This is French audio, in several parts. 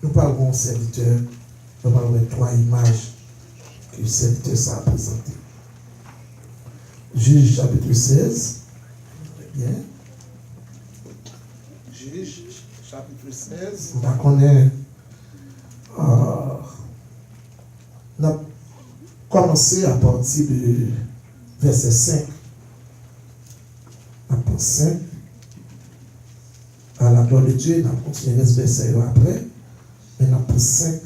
nous parlons de serviteur, nous parlons de 3 images que le serviteur s'est présenté. Juge chapitre 16. Bien. Juge chapitre 16. On connaît. On a commencé à partir de verset 5. Après 5. À la gloire de Dieu, on a continué ce verset après. Mais on a 5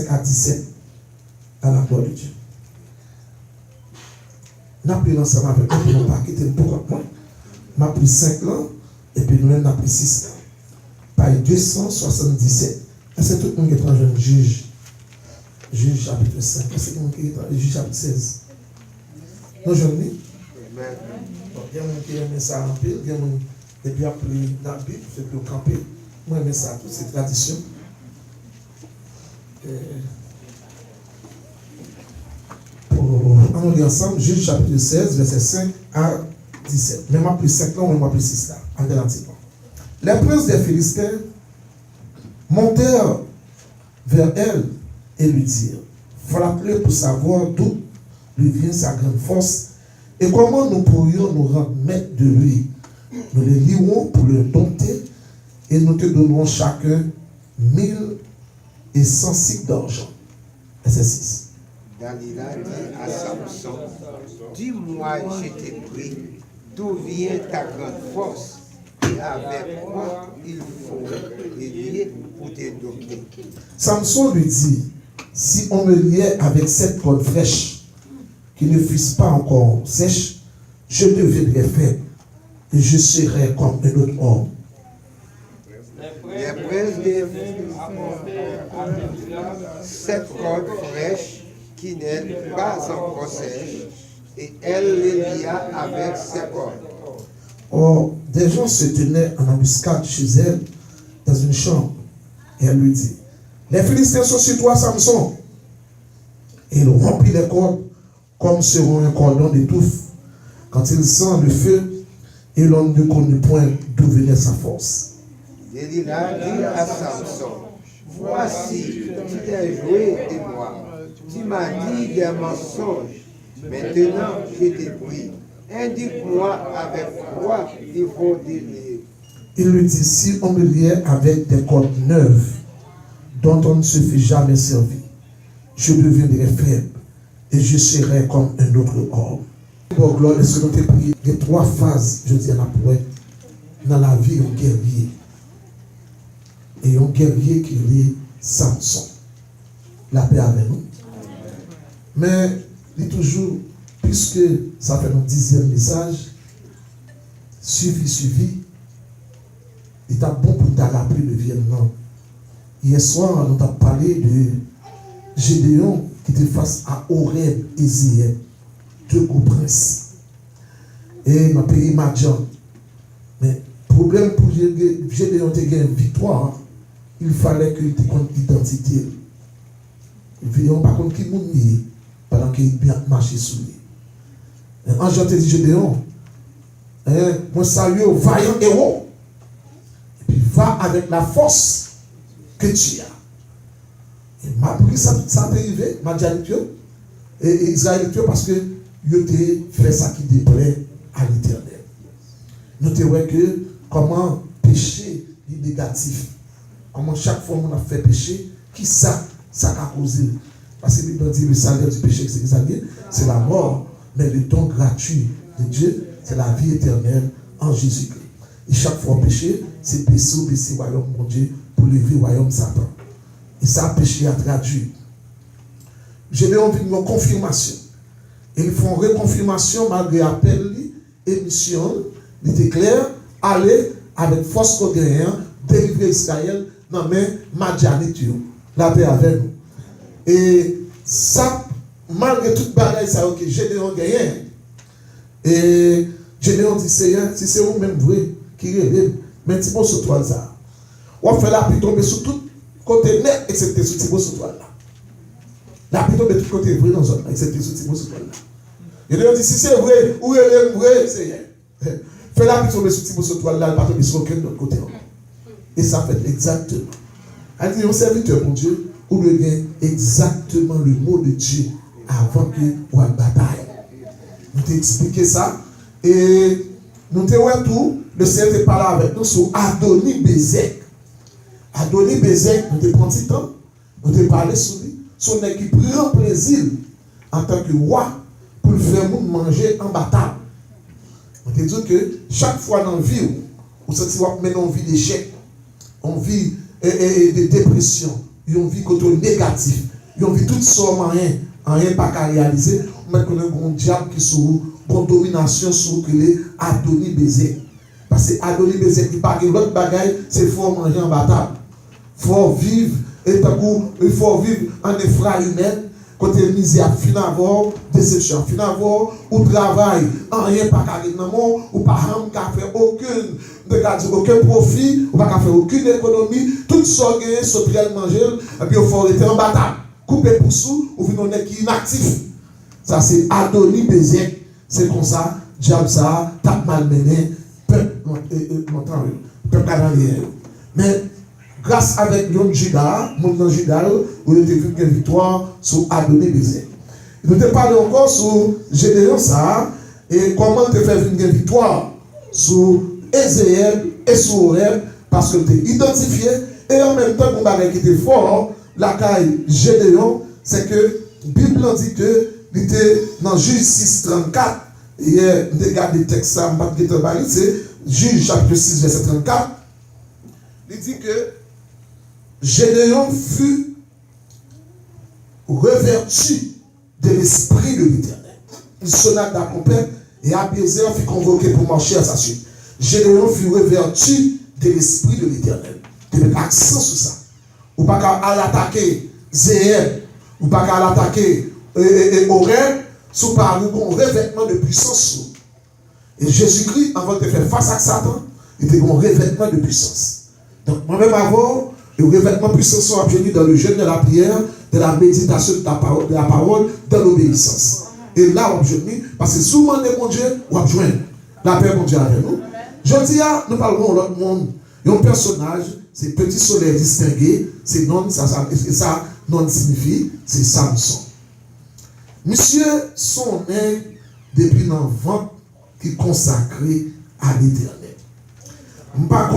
à 17. À la gloire de Dieu. On a pris l'ensemble avec nous, on n'a pas quitté beaucoup de points. On a pris 5 ans, et puis nous-mêmes, on a pris 6 ans. Page 277. C'est tout le monde qui est en jeune juge. Juge chapitre 5. C'est tout le monde qui est en juge chapitre 16. Nous jeunes, il y a des gens qui aiment ça en pile, il y a des gens qui aiment plus dans la Bible, c'est plus camper. Moi, j'aime ça, toutes ces traditions. On lit ensemble, Juge chapitre 16, verset 5 à 17. Même après 5 ans, même après 6 ans, alternativement. Les princes des Philistins montèrent vers elle et lui dirent: frappe-le pour savoir d'où lui vient sa grande force et comment nous pourrions nous rendre maîtres de lui. Nous les lierons pour le dompter et nous te donnerons chacun 1100 cycles d'argent. Verset 6. Dalila dit à Samson: dis-moi, je t'ai pris, d'où vient ta grande force et avec quoi il faut les lier pour te dompter. Samson lui dit: si on me liait avec cette corde fraîche qui ne fût pas encore sèche, je deviendrais faible et je serais comme un autre homme. Les princes des cette corde fraîche qui n'est pas encore sèche, et elle les lia avec ses cordes. Or, des gens se tenaient en embuscade chez elle, dans une chambre, et elle lui dit: les Philistins sont sur toi, Samson. Et il remplit les cordes comme sur un cordon d'étouffe. Quand il sent le feu, et l'homme ne connut point d'où venait sa force. Delilah dit à Samson: voici, tu t'es joué de moi. Tu m'as dit des mensonges. Maintenant, je t'ai pris. Indique-moi avec quoi il faut délire. Il lui dit: si on me liait avec des cordes neuves, dont on ne se fait jamais servir, je deviendrai faible et je serai comme un autre homme. Pour gloire de ce que nous prié, il y a 3 phases, je dis à la poète, dans la vie d'un guerrier. Et un guerrier qui est Samson. La paix avec nous. Mais, il dit toujours, puisque ça fait notre 10e message, suivi, il est bon pour t'appeler le Vietnam. Hier soir, on a parlé de Gédéon qui était face à Horeb et Zéeb, 2 gros princes. Et dans le pays Madjan. Mais le problème pour Gédéon de gagner une victoire, il fallait qu'il ait une identité. Gédéon, par contre, qui m'a pendant qu'il bien marché sous lui. Un jour, je dit Gédéon, moi salue au vaillant héros. Et puis va avec la force que tu as. Et m'a pris ça arrivé, m'a dit à Dieu, et Israël parce que il a fait ça qui déplaît à l'Éternel. Nous te voyons que comment péché est négatif. Comment chaque fois qu'on a fait péché, qui ça a causé. Parce que Bible dit le salaire du péché, c'est la mort, mais le don gratuit de Dieu, c'est la vie éternelle en Jésus-Christ. Et chaque fois péché, c'est baisser le royaume de Dieu pour lever le royaume de Satan. Et ça, péché a traduit. J'ai envie de une confirmation. Et ils font reconfirmation malgré appel et mission. Il était clair, aller avec force qu'on gagne, délivrer Israël dans la main Madjanite. La paix avec nous. Et ça, malgré toute bagaille, ça, ok, Gédéon gagne. Et Gédéon dit: Seigneur, si c'est vous-même vrai qui relève, mais tu peux sur toi ça. On fait la pluie tomber sur tout côté net, excepté sur Thibaut sur toi là. La pluie tombe de tout côté vrai dans la zone, excepté sur Thibaut sur toi là. Gédéon dit: si c'est vrai, ou relève vrai, Seigneur. Fais la pluie tomber sur Thibaut sur toi là, elle ne va pas tomber sur aucun autre côté. Et ça fait exactement. Elle dit, un serviteur pour Dieu, ou le gain exactement le mot de Dieu avant que vous ayez bataille. Nous t'ai expliqué ça. Et nous t'ai tout, le Seigneur te parlé avec nous sur Adoni Bezek. Adoni Bezek, nous t'ai pris un petit temps, nous t'ai parlé sur lui, son qui prend plaisir en tant que roi pour le faire manger en bataille. On te dit que chaque fois dans la vie, vous sentez une vie d'échec, une vie de dépression, une vie négative, une vie toute sorte en rien pas qu'à réaliser. On met un diable qui sous une domination sur les Adoni Bezek. Parce que Adoni Bezek qui parle de l'autre bagaille, c'est faut manger en bataille. Il faut vivre, et il faut vivre en effroi humaine. Côté misère, finalement, déception, finalement, ou travail, en rien pas carré dans le monde, ou pas faire aucun profit, ou pas faire aucune économie, tout ça gagné, sauter manger, et puis il faut être en bataille. Couper pour sous, ou venir qui est inactif. Ça c'est Adoni Bezek, c'est comme ça, diable ça, tape malmené, peuple canadien. Mais grâce avec Yon Juda, mon Juda, où il était vu une victoire sur Adoni Bezek. Nous te parlons encore sur Gédéon ça, et comment te faire une victoire sur Ézéel et sur Horeb, parce que tu es identifié, et en même temps, mon bagage qui était fort, la caille Gédéon, c'est que la Bible dit que il était dans Juge 6:34, et nous regardons le texte, c'est Juge chapitre 6, verset 34, il dit que Gédéon fut revêtu de l'esprit de l'Éternel. Il sonna d'accompagner et Abiezer fut convoqué pour marcher à sa suite. Gédéon fut revêtu de l'esprit de l'Éternel. Tu mets accent sur ça. Ou pas qu'à l'attaquer Zéel, ou pas qu'à l'attaquer Horeb, sous par un revêtement de puissance. Et Jésus-Christ, avant de faire face à Satan, il était un revêtement de puissance. Donc, moi-même avant, le revêtement puissant sont obtenus dans le jeûne de la prière, de la méditation de la parole, de l'obéissance. Et là, on obtenu, parce que souvent, mon Dieu, on a besoin. La paix, mon Dieu, avec nous. Je dis, nous parlons de l'autre monde. Il y a un personnage, c'est petit soleil distingué, c'est non, ça non signifie, c'est Samson. Monsieur, son nez, depuis l'enfant, qui est consacré à l'Éternel. Je ne sais pas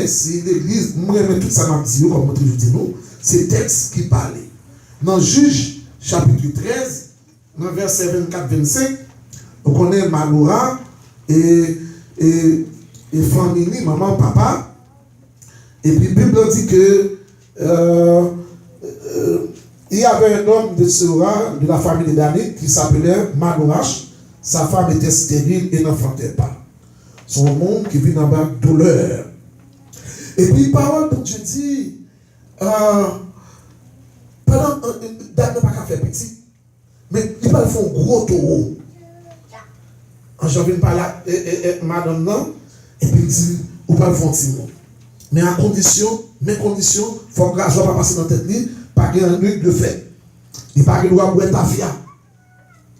si l'église, moi, tout ça m'a dit, comme je dis nous, c'est texte qui parlait. Dans Juge, chapitre 13, dans verset 24-25, on connaît Manoah et famille, maman, papa. Et puis, la Bible dit que il y avait un homme de Sora, de la famille de David, qui s'appelait Manoah. Sa femme était stérile et n'enfantait pas. Son monde qui vit dans la douleur. Et puis, parole pour Dieu dit, pendant David n'a pas faire petit, mais il va faire un gros taureau. Je viens par là, madame, non, et puis il dit, ou pas le faire un petit mot. Mais à condition, mes conditions, il faut que l'argent ne passe dans la tête, pas qu'il y ait un truc de fait. Il pas qu'il doit boire ta fia.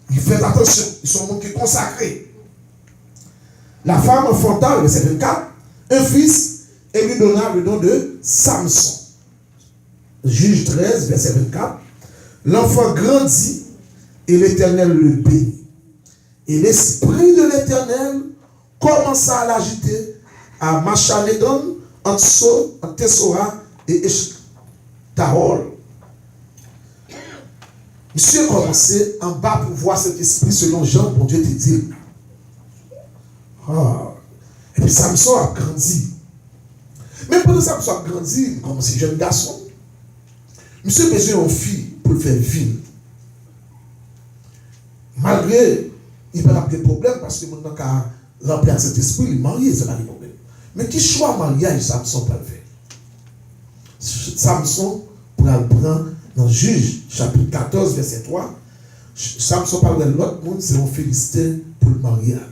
Il fait attention, ils sont monde qui est consacré. La femme enfanta, verset 24, un fils et lui donna le nom de Samson. Juge 13, verset 24. L'enfant grandit et l'Éternel le bénit. Et l'esprit de l'Éternel commença à l'agiter à Machanédon, entre Tessora et Eshtaol. Monsieur a commencé en bas pour voir cet esprit selon Jean, bon Dieu te dit. Et puis Samson a grandi. Mais pendant que Samson a grandi, comme si jeune garçon, monsieur a besoin d'une fille pour le faire vivre. Malgré, il peut avoir des problèmes parce que maintenant qu'il a rempli cet esprit, il est marié, c'est pas des problèmes. Mais qui choisit mariage, Samson peut le faire. Samson pour le prendre dans Juge, chapitre 14, verset 3. Samson parle de l'autre monde, c'est un Philistin pour le marier avec.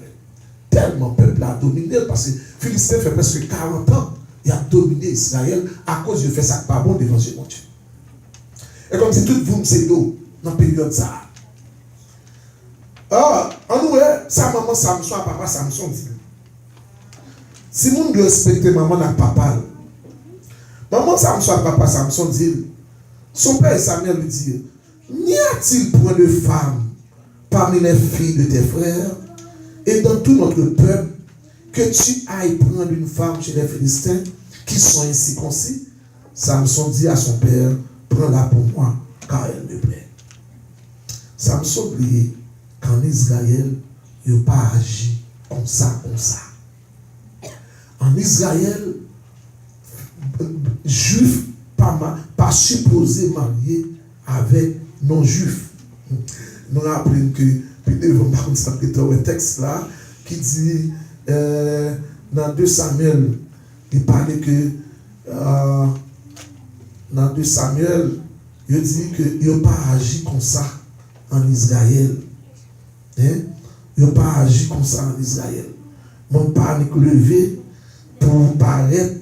Tellement le peuple a dominé, parce que Philistin fait presque 40 ans, il a dominé Israël à cause de faire ça pas bon devant Dieu. Et comme si tout vous c'est d'eau dans la période ça. En nous, sa maman Samson, papa Samson dit. Si vous respectez maman et papa, Maman Samson, papa Samson dit, son père Samuel lui dit, n'y a-t-il point de femme parmi les filles de tes frères et dans tout notre peuple que tu ailles prendre une femme chez les Philistins qui sont incirconcis? Samson dit à son père, prends-la pour moi, car elle me plaît. Samson oublié qu'en Israël, il n'a pas agi comme ça. En Israël, juif pas supposé marier avec non-juif. Nous rappelons que, un texte là qui dit dans 2 Samuel, il parlait que dans 2 Samuel, il dit qu'il n'a pas agi comme ça en Israël. Il n'a pas agi comme ça en Israël. Mon père n'est que levé pour paraître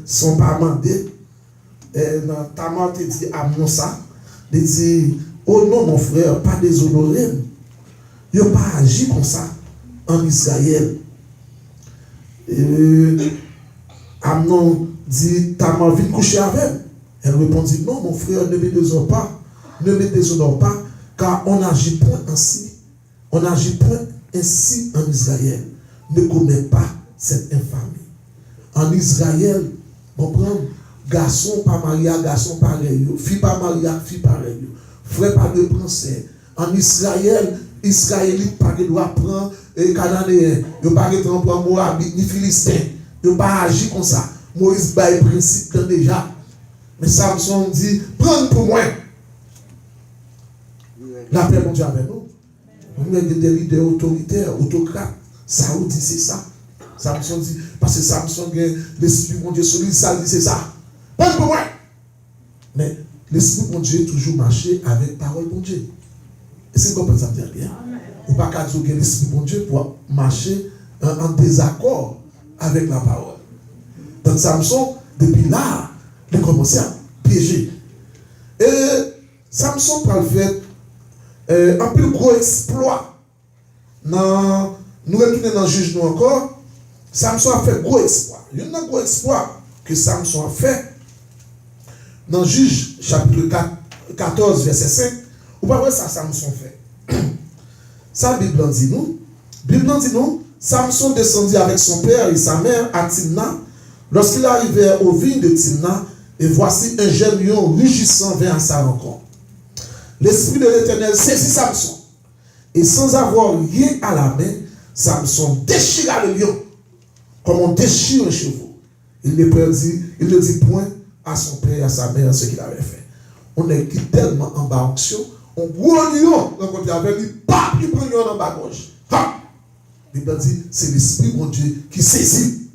son pas mandé. Dans ta mort, il dit à Moussa, il dit, oh non mon frère, pas déshonoré. Il n'a pas agi comme ça en Israël. Amnon dit, ta mort vient coucher avec. Elle répondit, non mon frère, ne me déshonore pas, car on n'agit point ainsi. On n'agit point ainsi en Israël. Ne commets pas cette infamie. En Israël, on prend garçon pas marié à garçon pareil, fille pas mariée à fille pareil, frère pas de français. En Israël, Israélite pas de droit prendre Cananéen, il pas de prendre Moabite ni Philistin, il pas agir comme ça. Moïse bail principe déjà. Mais Samson dit, prends pour moi. La paix mon Dieu avec nous. Nous avons des leaders autoritaires, autocrates. Saoul dit c'est ça. Samson dit, parce que Samson a l'esprit mon Dieu sur lui, ça dit c'est ça. Prends pour moi. Mais l'esprit mon Dieu toujours marché avec parole mon Dieu. Est-ce que vous comprenez ça bien? Ou pas qu'à dire que l'esprit mon Dieu pour marcher en désaccord avec la parole. Donc Samson, depuis là, il a commencé à piéger. Et Samson, par le fait, un peu gros exploit. Nous retournons dans le juge nous encore. Samson a fait gros exploit. Il y a un gros exploit que Samson a fait dans le juge chapitre 14, verset 5. Ou pas voir ça, Samson fait. Ça, la Bible dit nous. Samson descendit avec son père et sa mère à Timna. Lorsqu'il arrivait aux vignes de Timna, et voici un jeune lion rugissant vint à sa rencontre. L'Esprit de l'Éternel saisit Samson. Et sans avoir rien à la main, Samson déchira le lion, comme on déchire un chevaux. Il ne dit point à son père et à sa mère ce qu'il avait fait. On est tellement en bas action, on voit le lion, rencontre avec lui, il prend le lion en bas gauche. Il dit, c'est l'Esprit mon Dieu qui saisit.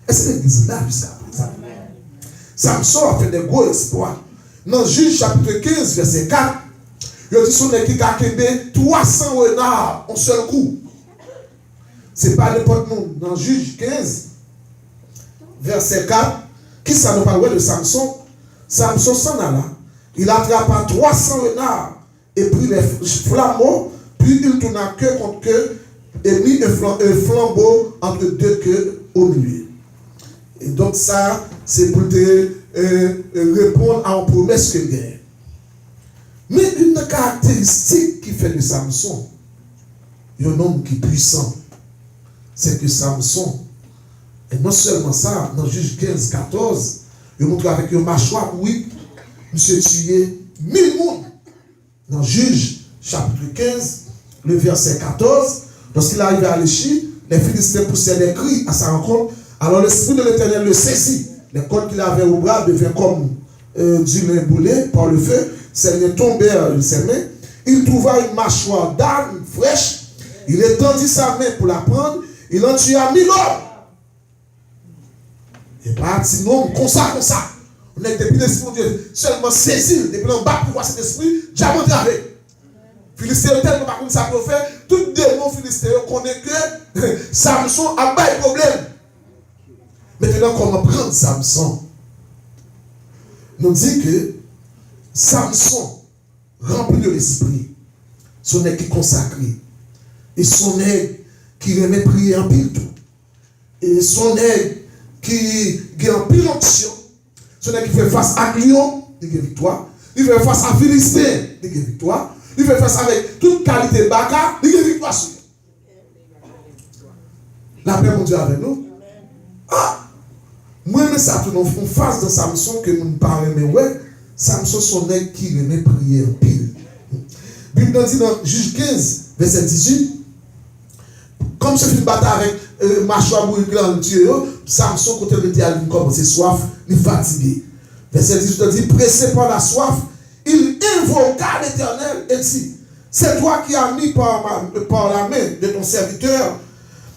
Est-ce que l'église là jusqu'à présent? Samson a fait des gros exploits. Dans Juge chapitre 15, verset 4, il dit son équipe a kébé 300 renards en seul coup. C'est pas n'importe nous. Dans Juge 15, verset 4, qui ça nous parle de Samson? Samson s'en alla. Il attrapa 300 renards et prit les flambeaux, puis il tourna queue contre queue et mit un flambeau entre deux queues au milieu. Et donc ça, c'est pour te répondre à une promesse qu'il gagne. Mais une caractéristique qui fait de Samson un homme qui est puissant, c'est que Samson, et non seulement ça, dans Juge 15, 14, il montre avec une mâchoire, oui, monsieur tué 1000 personnes. Dans Juge chapitre 15, le verset 14, lorsqu'il arrive à Léchi, les Philistins poussaient des cris à sa rencontre. Alors l'Esprit de l'Éternel le saisit. Les cordes qu'il avait au bras deviennent comme du lin boulé par le feu. Ses liens tombèrent de ses mains. Il trouva une mâchoire d'âne fraîche. Il étendit sa main pour la prendre. Il en tua 1000 hommes. Et pas un homme comme ça. On est depuis l'Esprit de Dieu seulement saisi. Depuis le bas pour voir cet esprit, diamant avec. Philistéen tellement par contre ça peut faire. Tout démon philistéen connaît que Samson a pas de problème. Maintenant, comment prendre Samson? Nous dit que Samson, rempli de l'esprit, son nez qui consacré, et son nez qui remet prier en pile tout, et son nez qui a un pile option. Ce n'est qui fait face à Lion, il y a victoire. Il fait face à Philistin, il y a victoire. Il fait face avec toute qualité de baka, il y a victoire sur lui. La paix, mon Dieu, avec nous. Ah! Moi, mais ça, tout en face de Samson que nous parlons, mais ouais, Samson, son nègre qui remet prier en pile. Bible dit dans Juge 15, verset 18, comme c'est une bataille avec Machoua Bouriglan, le tué, Samson, côté de Dieu, il commence soif, il est fatigué. Verset 18 dit, pressé par la soif, il invoqua l'Éternel et dit, c'est toi qui as mis par la main de ton serviteur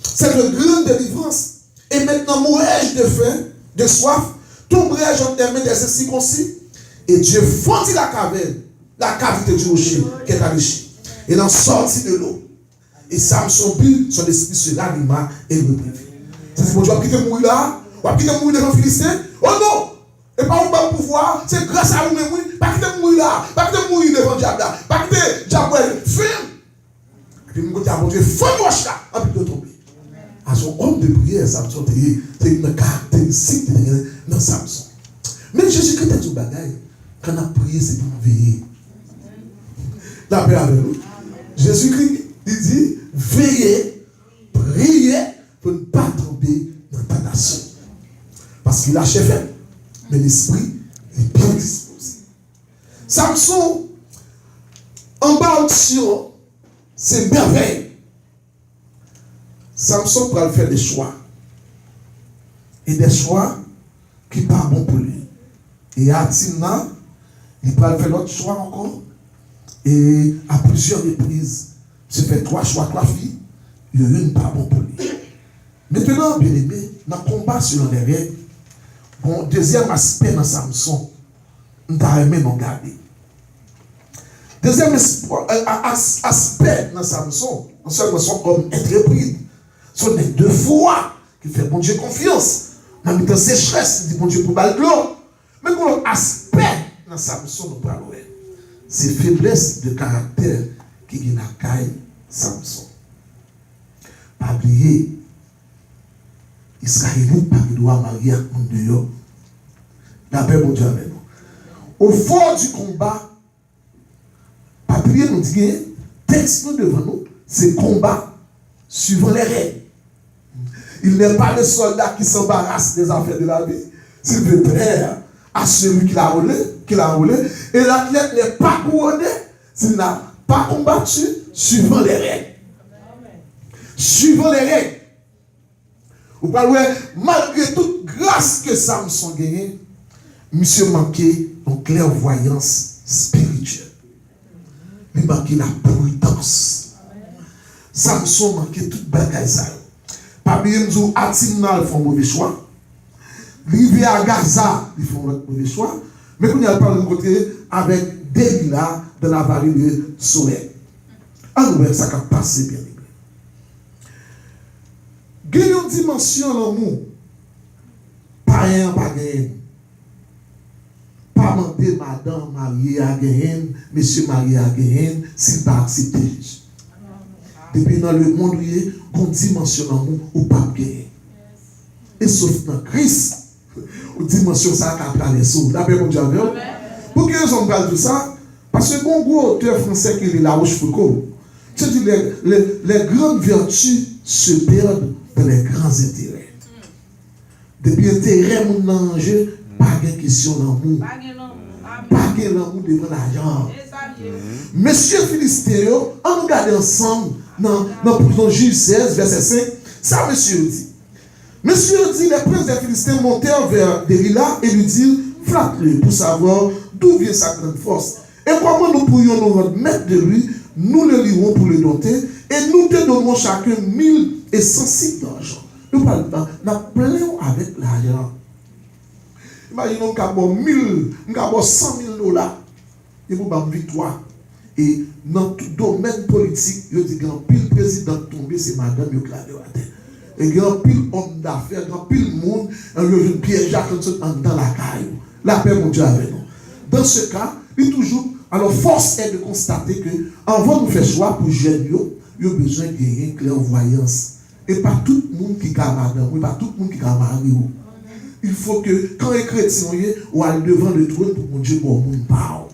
cette grande délivrance. Et maintenant, mourrai-je de faim, de soif, tomberai-je entre tes mains des incirconcis. Et Dieu fondit la caverne, la cavité du rocher qui est alléchée. Et il en sortit de l'eau. Et Samson but, son esprit se ranima et le reprit. C'est mon Dieu, qui te mouille là, ou qui te mouille devant Philistin. Oh non! Et pas au bon pouvoir, c'est grâce à vous-même, pas qui te mouille là, pas qui te mouille devant Diable là, pas qui te Diable ferme. Et puis, mon Dieu, faut roche là, en plus de tomber. À son homme de prière, Samson, c'est une caractéristique de Samson. Mais Jésus-Christ est tout bagaille. Quand on a prié, c'est pour veiller. La paix avec nous. Jésus-Christ, il dit, veillez, priez pour ne pas tomber dans la tentation. Parce qu'il a chef, mais l'esprit est bien disposé. Samson, en bas au c'est merveille. Samson pourra faire des choix. Et des choix qui ne sont pas bons pour lui. Et à Timna, il pourra faire l'autre choix encore. Et à plusieurs reprises, il fait 3 choix, 3 filles. Il y a une pas bon pour lui. Maintenant, bien aimé, dans le combat selon les règles, bon, deuxième aspect dans Samson, nous avons aimé nous garder. Deuxième aspect dans Samson, non seulement son homme intrépide, son nez de foi, qui fait bon Dieu confiance, dans le temps sécheresse, il dit bon Dieu pour balle de l'eau. Mais pour l'aspect dans Samson, nous parlons, c'est faiblesse de caractère qui est la caille Samson. Pas oublier, Israélite pas qui doit marier à un dehors. La paix, mon Dieu, avec nous. Au fond du combat, pas oublier, nous dit, texte nous devant nous, c'est combat suivant les règles. Il n'est pas le soldat qui s'embarrasse des affaires de la vie. S'il veut plaire à celui qui l'a roulé, et l'athlète n'est pas couronné s'il n'a pas combattu suivant les règles. Suivant les règles. Vous parlez, malgré toute grâce que Samson gagnait, monsieur manquait une clairvoyance spirituelle. Il manquait la prudence. Samson manquait toute bagaille ça. Parmi nous, à Timna, ils font un mauvais choix. Rivière à Gaza, ils font un mauvais choix. Mais quand il y a pas de côté avec Delilah dans la vallée de Sorek. Alors, ça a passé bien. Il y a une dimension dans l'amour. Pas un, pas gain. Pas demander madame mariée à gain, monsieur marié à gain, s'il pas accepté Jésus. Depuis dans le monde, il y a une dimension dans l'amour ou pas gain. Et sauf dans Christ, une dimension ça qui a parlé sur. D'après mon Dieu, pour quelle raison on parle de ça? Parce que bon gros auteur français qui est La Rochefoucauld, tu dis les grandes vertus se perdent dans les grands intérêts. Depuis l'intérêt, mon enjeu, pas de question d'amour. Pas de l'amour devant l'argent. Monsieur Philistéo, on nous regarde ensemble dans Juge 16, verset 5, ça monsieur dit. Monsieur dit, les princes des Philistins montèrent vers Delilah et lui dirent, flatte-le pour savoir d'où vient sa grande force. Et comment nous pourrions nous rendre maîtres de lui, nous le lirons pour le dompter, et nous te donnerons chacun 1106 d'argent. Nous parlons plein avec l'argent. Imaginons qu'on a 1000, nous avons 100 000 $. Et vous avez une victoire. Et dans tout domaine politique, il dit grand pile président tombé, c'est madame qui a la tête. Et grand pile homme d'affaires, grand pile monde, un Pierre Jacques dans la caille. La paix, mon Dieu, avec nous. Dans ce cas, il toujours. Alors, force est de constater que, avant de faire choix pour jeunes, il y a besoin de gagner une clairvoyance. Et pas tout le monde qui a madame, pas tout le monde qui a marié. il faut que quand les chrétiens ou à devant le trône pour mon Dieu pour mon parle.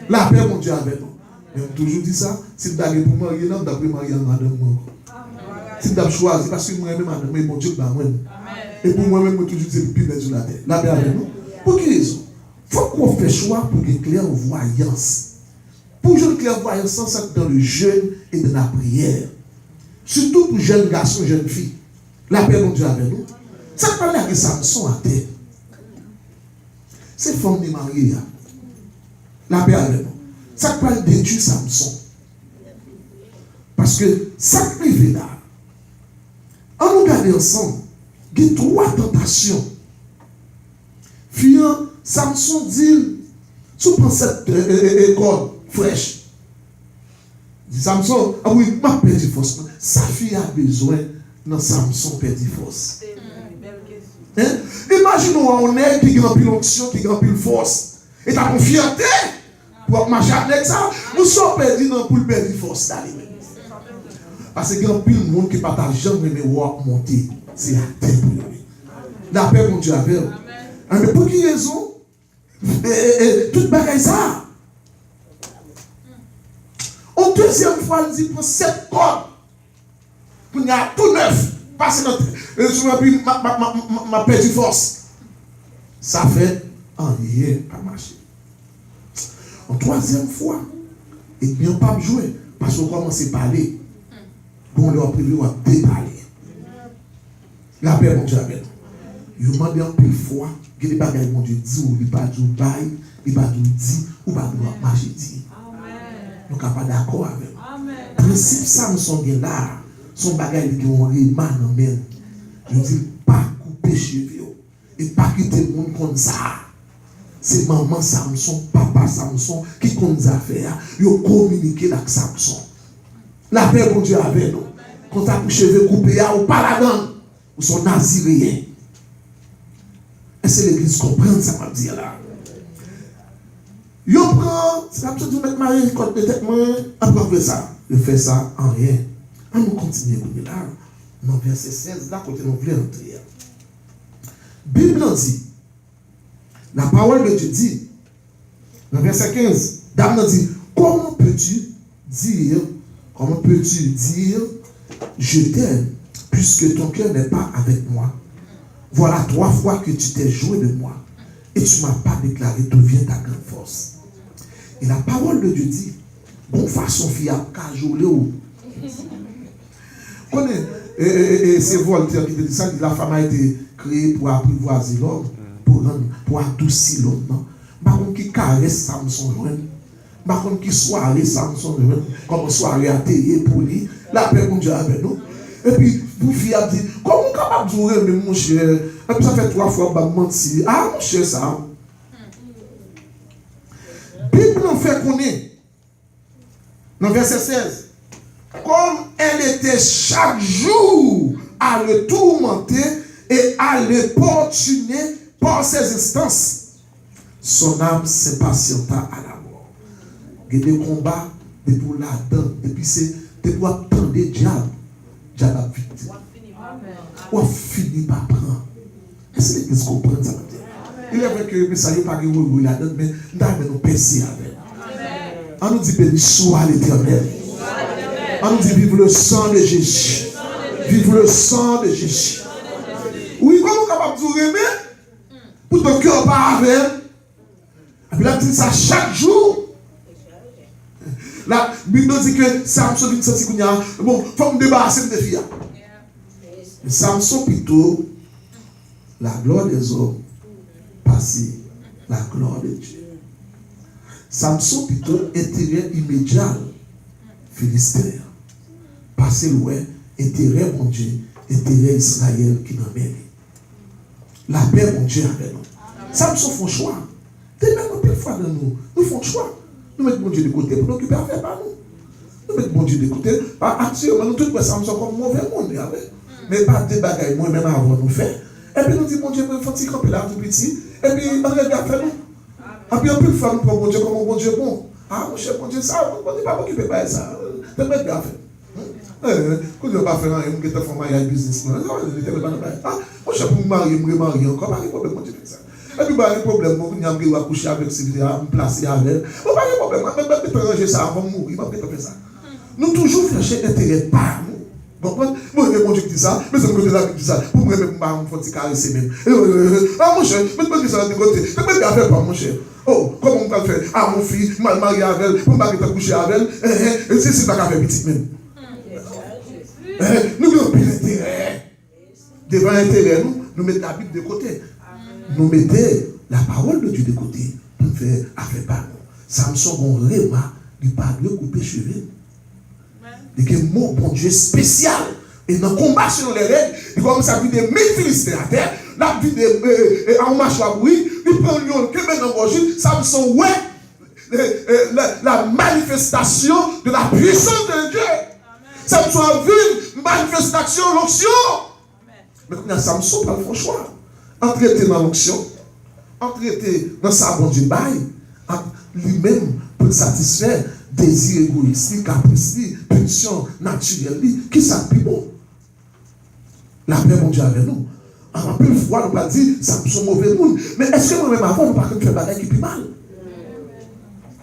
La paix mon Dieu avec nous. Mais on toujours dit ça, si vous avez pour marier là, vous avez marié en madame moi. Si vous avez choisi parce que moi-même madame mon Dieu là moi. Et pour moi-même moi toujours c'est le pire sur la terre. La paix avec nous. Pour quelle raison? Il faut qu'on fasse choix pour une clairvoyance. Pour une clairvoyance, ça dans le jeûne et dans la prière. Surtout pour jeunes garçons, jeunes filles. La paix mon Dieu avec nous. Ça parle avec Samson à terre. C'est femme de mariée. La paix avec nous. Ça parle d'étudier Samson. Parce que ça privé là. En nous regardant ensemble, il y a 3 tentations. Fiant, Samson dit, sous cette école fraîche. Dit Samson, ah oui, ma perdu force. Sa fille a besoin dans Samson perdu force. Hein? Imaginons un homme qui a une onction, qui a une force. Et ta confiance pour marcher avec ça. Nous sommes perdus dans pour perdre force d'aller. Parce qu'il y a un pile de monde qui partage jamais mais monter. C'est la terre pour lui. La paix mon Dieu avec. Mais pour qui raison? Toute bagaille ça. En deuxième fois, il dit pour 7 cordes. Pour y a tout neuf. Parce que ma petite force. Ça fait un rien pas marcher. En troisième fois, et bien pas jouer. Parce qu'on commence à parler. Bon, leur privé va déballer. La paix, mon Dieu, avec nous. Il demande un peu de fois, que les bagages, mon Dieu, dit ou il pas du bail, il pas du dit, ou pas du marcher dit. Nous ne sommes pas d'accord avec. Le principe, Samson est là. Son bagage qui ont les mains en main. Je dis, pas couper cheveux. Et pas quitter le monde comme ça. C'est maman Samson, papa Samson qui compte les affaires. Ils ont communiqué avec Samson. La paix, mon Dieu, avec nous. Quand tu as les cheveux coupés, ou pas là-dedans, ou sont naziréens. Est-ce que l'église comprend ça, m'a dit là? Yo prend, c'est la petite mettre marié, quand peut-être moi, après on fait ça. Je fais ça en rien. On nous continue là. Dans verset 16, là, côté nous voulons entrer. Bible dit, la parole de Dieu dit, dans verset 15, Dame dit, comment peux-tu dire, je t'aime, puisque ton cœur n'est pas avec moi? Voilà 3 fois que tu t'es joué de moi, et tu ne m'as pas déclaré d'où vient ta grande force. Et la parole de Dieu dit, bon façon fille à cajoler ou. C'est Voltaire qui dit ça, la femme a été créée pour apprivoiser l'homme, pour adoucir l'homme. Par contre, qui caresse Samson, par contre, qui soirée Samson, comme soirée atterrée pour lui, la paix mon Dieu avec nous. Et puis, vous fille a dit, comment capable de jouer, mais mon cher, et puis ça fait 3 fois que je mentir. Ah, mon cher, ça. Bible nous fait connaître, dans verset 16, comme elle était chaque jour à le tourmenter et à l'importuner par ses instances, son âme s'impatienta à la mort. Il y a des combats depuis là-dedans, depuis c'est pour attendre le diable. Diable a vite. Ou a fini par prendre. Est-ce que l'église comprend ça? Il est vrai que ça n'est pas que vous là-dedans, mais nous percer avec. On nous dit béni soit l'Éternel. On nous dit vive le sang de Jésus. Vive le sang de Jésus. Oui, comment on est capable de vous aimer? Pour ton cœur pas avec. Et puis là, dit ça chaque jour. La Bible dit que Samson dit ça, bon, il faut me débarrasser de filles. Mais Samson plutôt, la gloire des hommes, passée, la gloire de Dieu. Samson plutôt intérêt immédiat, Philistin. Passé loin, intérêt mon Dieu, intérêt Israël qui nous mène. La paix mon Dieu avec nous. Samson font choix. Dès maintenant, plein de fois dans nous font choix. Nous mettons mon Dieu de côté pour nous occuper affaire par nous. Nous mettons mon Dieu de côté. Actuellement, nous tous Samson comme mauvais monde. Mais pas des bagailles moi-même avant nous faire. Et puis nous disons, mon Dieu, il faut qu'il camper là tout petit. Et puis on regarde faire nous. Et puis on peut faire nous pour mon Dieu comme mon Dieu bon. Ah, mon cher, mon Dieu, ça, on ne peut pas m'occuper de ça. C'est bien faire. Quand on va faire un qui est un mariage business, moi je peux me marier encore, pas de problème, moi je fais ça. Et puis, pas de problème, moi je vais coucher avec Sylvie, me placer avec elle. Pas de problème, je peux ranger ça avant de mourir, je vais faire ça. Nous toujours chercher intérêt par nous. Bon, moi je dis ça, mais c'est que des dit ça, pour me mettre un petit caresser même. Ah mon cher, mais pas que ça de côté, mais pas faire pas mon cher. Oh, comment on va faire? Ah mon fils, mal marié avec elle, pour pas que tu coucher avec elle, c'est pas qu'à faire petit même. Nous avons plus d'intérêt. Devant l'intérêt, nous mettons la Bible de côté. Nous mettons la parole de Dieu de côté. Nous faisons affaire par nous. Samson, on remarque, il parle de couper cheveux. Il y a un mot, bon Dieu, spécial. Et dans le combat sur les règles, il commence à vivre des 1000 Philistins à terre. La vie de en marche à bruit, il prend un lion, que met dans le rocher. Samson, ouais, la manifestation de la puissance de Dieu. Samson a vu une manifestation, l'onction. Mais quand il y a Samson, pas le font choix. Entrer dans l'onction, entrer dans sa bon Dieu bail, lui-même pour satisfaire désir égoïste, caprice, pulsion naturelle, qui ça plus bon? La paix, mon Dieu, avec nous. En plus, fois, nous pas dire, Samson mauvais monde. Mais est-ce que nous-mêmes avant, nous pas que tu fais bagaille qui plus mal?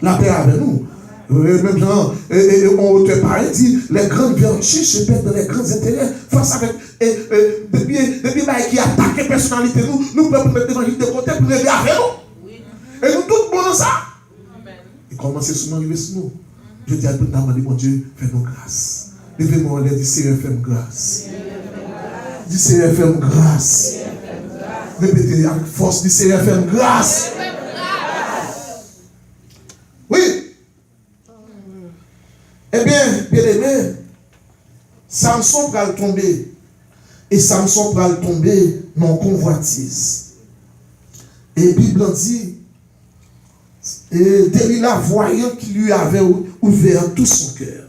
La paix avec nous. Même genre, on te parle, dit, les grandes vertus se perdent dans les grands intérêts. Face avec, depuis qui attaque la personnalité, nous pouvons mettre l'évangile de côté pour lever avec nous. Et nous tous bons dans ça. Et commencer souvent à arriver sur nous. Je dis à tout le temps, mon Dieu, fais-nous grâce. Levez-moi, on dit, Seigneur, fais-moi grâce. Dis, Seigneur, fais-moi grâce. Répétez avec force, dis, Seigneur, fais-moi grâce. Oui. Eh bien, bien aimé, Samson va tomber. Et Samson va tomber dans convoitise. Et la Bible dit, et Delilah, voyant qu'il lui avait ouvert tout son cœur,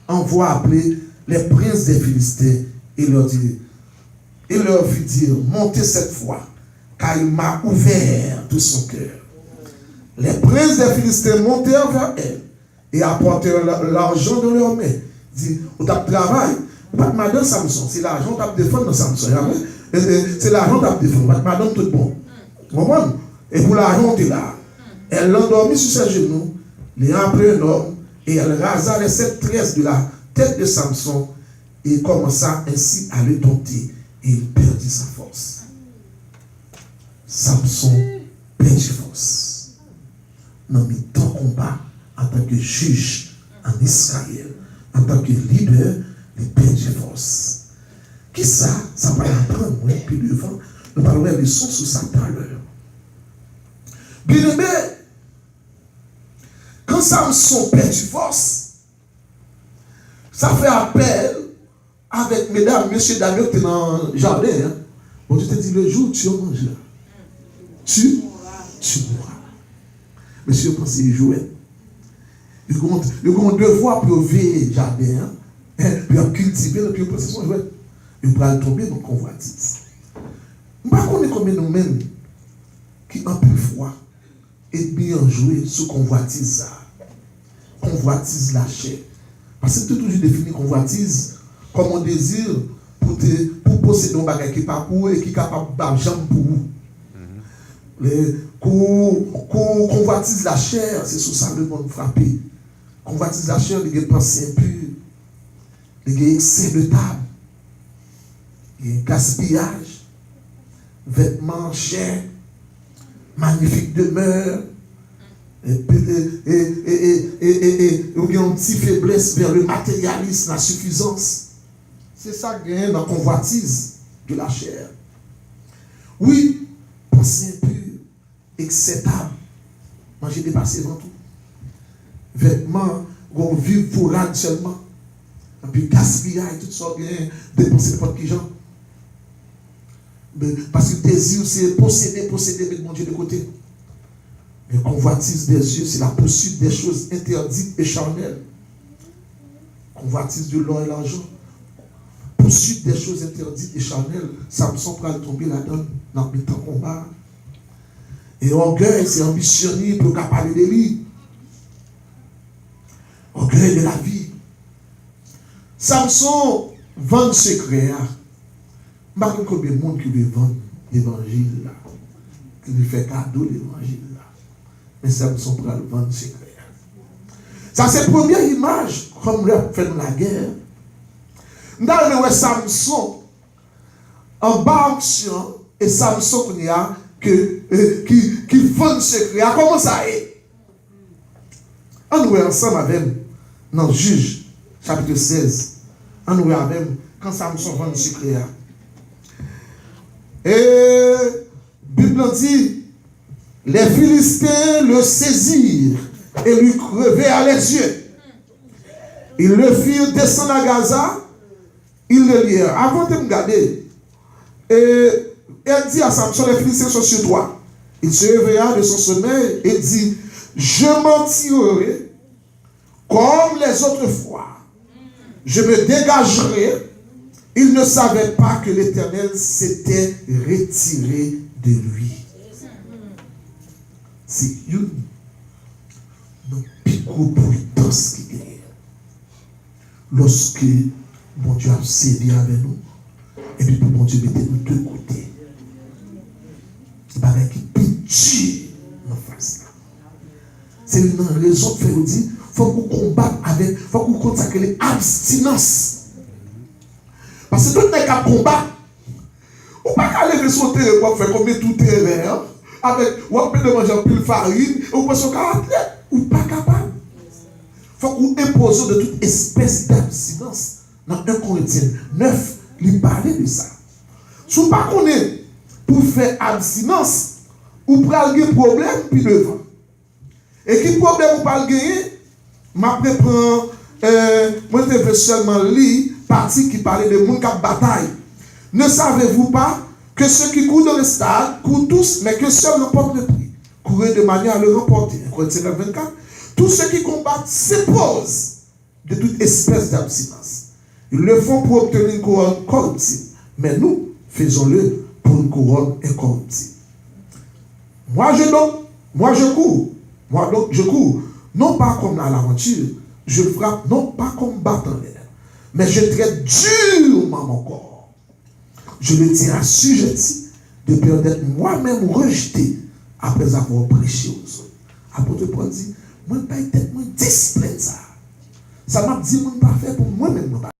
envoie appeler les princes des Philistins et leur fit dire, montez cette fois, car il m'a ouvert tout son cœur. Les princes des Philistins montèrent vers elle et apportèrent l'argent dans leurs mains. Dit, on t'a travail, pas madame Samson, c'est l'argent qu'on t'a défendu dans Samson. C'est l'argent qu'on t'a défendu, pas madame tout bon. Comment? Et pour l'argent, tu es là. Elle l'endormit sur ses genoux, l'ayant pris un homme, et elle rasa les 7 tresses de la tête de Samson, et commença ainsi à le dompter, et il perdit sa force. Samson perdit force. Dans le temps combat, en tant que juge en Israël, en tant que leader, il perdit force. Qui ça? Ça va apprendre, oui, puis devant, nous parlerons des leçons sur ça tout à l'heure. Bien aimé, quand Samson perd du force, ça fait appel avec mesdames, messieurs, d'amis qui sont dans le jardin. Hein? Bon, Dieu te dit, le jour où tu manges, tu mourras. Monsieur, pensez y jouer. Ils ont devoir pour veiller le jardin, hein? Puis cultiver, puis penser son jouet. Ils vont tomber dans le convoitise. Je ne sais pas combien nous-mêmes qui ont plus froid et bien joué sous convoitise. Convoitise la chair. Parce que tu as toujours défini convoitise comme un désir pour posséder un bagage qui n'est pas pour et qui est capable d'argent pour vous. Convoitise la chair, c'est sur ça le monde frappé. Convoitise la chair, il y a des pensées impures, il y a excès de table, il y a gaspillage, vêtements chers, magnifique demeure, et une petite faiblesse vers le matérialisme, la suffisance. C'est ça qui est dans la convoitise de la chair. Oui, pensée impure, acceptable, manger dépassé dans tout. Vêtements, on vit pour rendre seulement. Et puis gaspillage, tout ça, dépenser n'importe qui genre. Parce que le désir, c'est posséder, mettre mon Dieu de côté. Mais convoitise des yeux, c'est la poursuite des choses interdites et charnelles. Convoitise de l'or et l'argent. Poursuite des choses interdites et charnelles. Samson pourra tomber là-dedans dans le temps combat. Et orgueil, c'est ambitionner pour parler de lui. Orgueil de la vie. Samson vend secret. Je ne sais pas combien de monde qui veut vendre l'évangile là, qui lui fait cadeau l'évangile là. Mais Samson prend le vendre secret. Ça, c'est la première image, comme le fait de la guerre. Dans le Samson, en bas action, et Samson qui vend le secret. Comment ça est? On nous est ensemble avec dans Juge, chapitre 16. On nous est avec quand Samson vend le secret. Et la Bible dit, les Philistins le saisirent et lui crevèrent les yeux. Ils le firent descendre à Gaza, ils le lièrent. Avant de me garder, elle dit à Samson, les Philistins sont sur toi. Il se réveilla de son sommeil et dit, je m'en tirerai comme les autres fois. Je me dégagerai. Il ne savait pas que l'Éternel s'était retiré de lui. C'est une prudence qui gagne. Lorsque mon Dieu a cédé avec nous, et puis pour mon Dieu mettez nous de côté. C'est pas qui pitié en face. C'est une raison de faire dire, il faut qu'on combatte avec, il faut qu'on consacre l'abstinence. Parce que tout n'est qu'à combattre. On ne peut pas lever son terrain pour faire comme tout terrain. Avec, on peut manger un peu de farine, on peut se caractère. On n'est pas capable. Il faut qu'on impose de toute espèce d'abstinence. Dans 1 Corinthiens 9, il parlait de ça. Si on ne pas connaît pour faire abstinence, ou pour avoir un problème, puis devant. Et qui problème ou pas gagner, ma prend, moi je vais seulement lire partie qui parlait de monde qui bataille. Ne savez-vous pas que ceux qui courent dans le stade courent tous, mais que seul remporte le prix. Courez de manière à le remporter. Corinthiens 24. Tous ceux qui combattent s'imposent de toute espèce d'abstinence. Ils le font pour obtenir une couronne corruptible. Mais nous, faisons-le pour une couronne incorruptible. Moi je cours. Moi donc je cours. Non pas comme à l'aventure. Je frappe non pas comme battant l'air. Mais je traite durement mon corps. Je le tiens assujetti de peur d'être moi-même rejeté après avoir prêché aux autres. Apôtre Paul dit, moi, pas être moi discipline ça. Ça m'a dit, moi, pas fait pour moi-même.